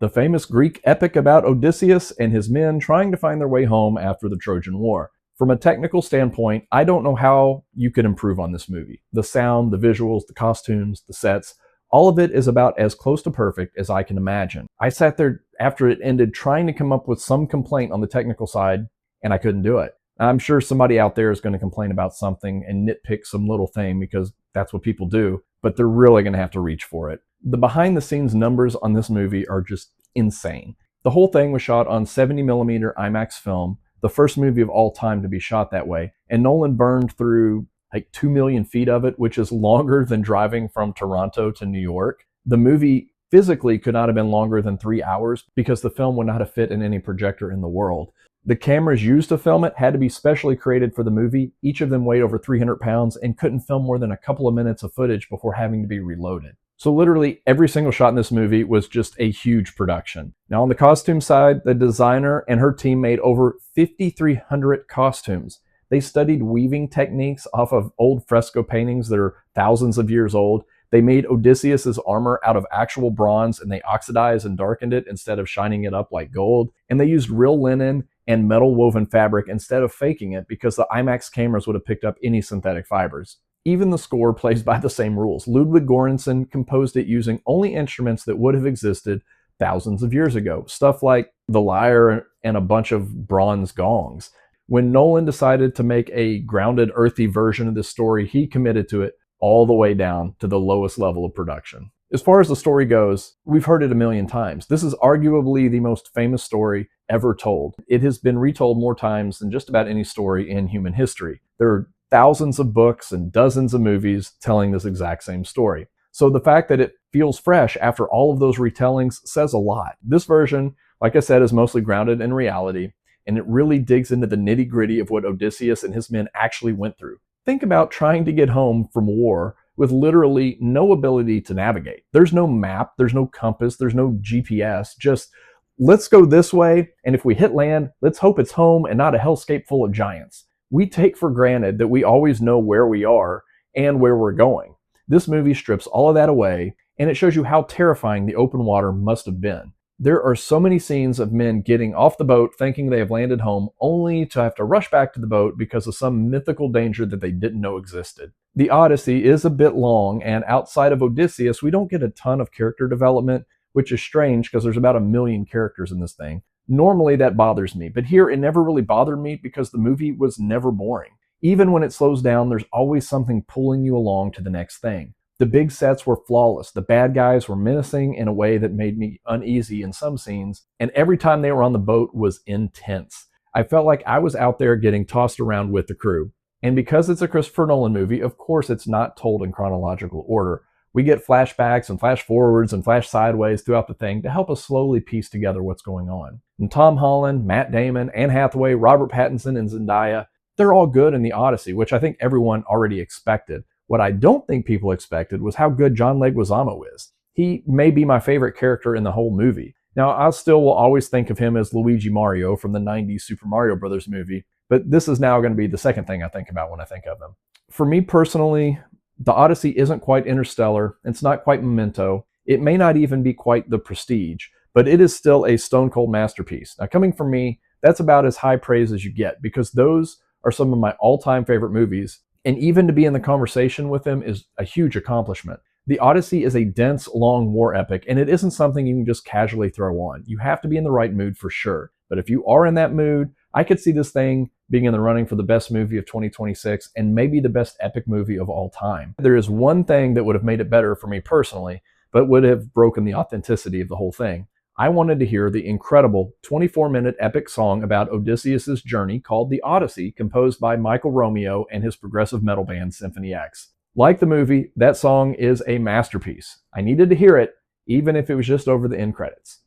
the famous Greek epic about Odysseus and his men trying to find their way home after the Trojan War. From a technical standpoint, I don't know how you could improve on this movie. The sound, the visuals, the costumes, the sets, all of it is about as close to perfect as I can imagine. I sat there after it ended trying to come up with some complaint on the technical side, and I couldn't do it. I'm sure somebody out there is going to complain about something and nitpick some little thing because that's what people do, but they're really going to have to reach for it. The behind the scenes numbers on this movie are just insane. The whole thing was shot on 70mm IMAX film, the first movie of all time to be shot that way, and Nolan burned through like 2 million feet of it, which is longer than driving from Toronto to New York. The movie physically could not have been longer than 3 hours because the film would not have fit in any projector in the world. The cameras used to film it had to be specially created for the movie. Each of them weighed over 300 pounds and couldn't film more than a couple of minutes of footage before having to be reloaded. So literally every single shot in this movie was just a huge production. Now on the costume side, the designer and her team made over 5,300 costumes. They studied weaving techniques off of old fresco paintings that are thousands of years old. They made Odysseus's armor out of actual bronze and they oxidized and darkened it instead of shining it up like gold. And they used real linen and metal woven fabric instead of faking it because the IMAX cameras would have picked up any synthetic fibers. Even the score plays by the same rules. Ludwig Göransson composed it using only instruments that would have existed thousands of years ago. Stuff like the lyre and a bunch of bronze gongs. When Nolan decided to make a grounded, earthy version of this story, he committed to it all the way down to the lowest level of production. As far as the story goes, we've heard it a million times. This is arguably the most famous story ever told. It has been retold more times than just about any story in human history. There are thousands of books and dozens of movies telling this exact same story. So the fact that it feels fresh after all of those retellings says a lot. This version, like I said, is mostly grounded in reality, and it really digs into the nitty-gritty of what Odysseus and his men actually went through. Think about trying to get home from war with literally no ability to navigate. There's no map, there's no compass, there's no GPS, just let's go this way, and if we hit land, let's hope it's home and not a hellscape full of giants. We take for granted that we always know where we are and where we're going. This movie strips all of that away, and it shows you how terrifying the open water must have been. There are so many scenes of men getting off the boat thinking they have landed home, only to have to rush back to the boat because of some mythical danger that they didn't know existed. The Odyssey is a bit long, and outside of Odysseus, we don't get a ton of character development, which is strange because there's about 1 million characters in this thing. Normally that bothers me, but here it never really bothered me because the movie was never boring. Even when it slows down, there's always something pulling you along to the next thing. The big sets were flawless. The bad guys were menacing in a way that made me uneasy in some scenes, and every time they were on the boat was intense. I felt like I was out there getting tossed around with the crew. And because it's a Christopher Nolan movie, of course it's not told in chronological order. We get flashbacks and flash forwards and flash sideways throughout the thing to help us slowly piece together what's going on. And Tom Holland, Matt Damon, Anne Hathaway, Robert Pattinson, and Zendaya, they're all good in the Odyssey, which I think everyone already expected. What I don't think people expected was how good John Leguizamo is. He may be my favorite character in the whole movie. Now, I still will always think of him as Luigi Mario from the 90s Super Mario Bros. Movie, but this is now going to be the second thing I think about when I think of him. For me personally, the Odyssey isn't quite Interstellar. It's not quite Memento. It may not even be quite The Prestige, but it is still a stone-cold masterpiece. Now, coming from me, that's about as high praise as you get because those are some of my all-time favorite movies, and even to be in the conversation with them is a huge accomplishment. The Odyssey is a dense, long war epic, and it isn't something you can just casually throw on. You have to be in the right mood for sure. But if you are in that mood, I could see this thing being in the running for the best movie of 2026 and maybe the best epic movie of all time. There is one thing that would have made it better for me personally, but would have broken the authenticity of the whole thing. I wanted to hear the incredible 24-minute epic song about Odysseus' journey called The Odyssey, composed by Michael Romeo and his progressive metal band Symphony X. Like the movie, that song is a masterpiece. I needed to hear it, even if it was just over the end credits.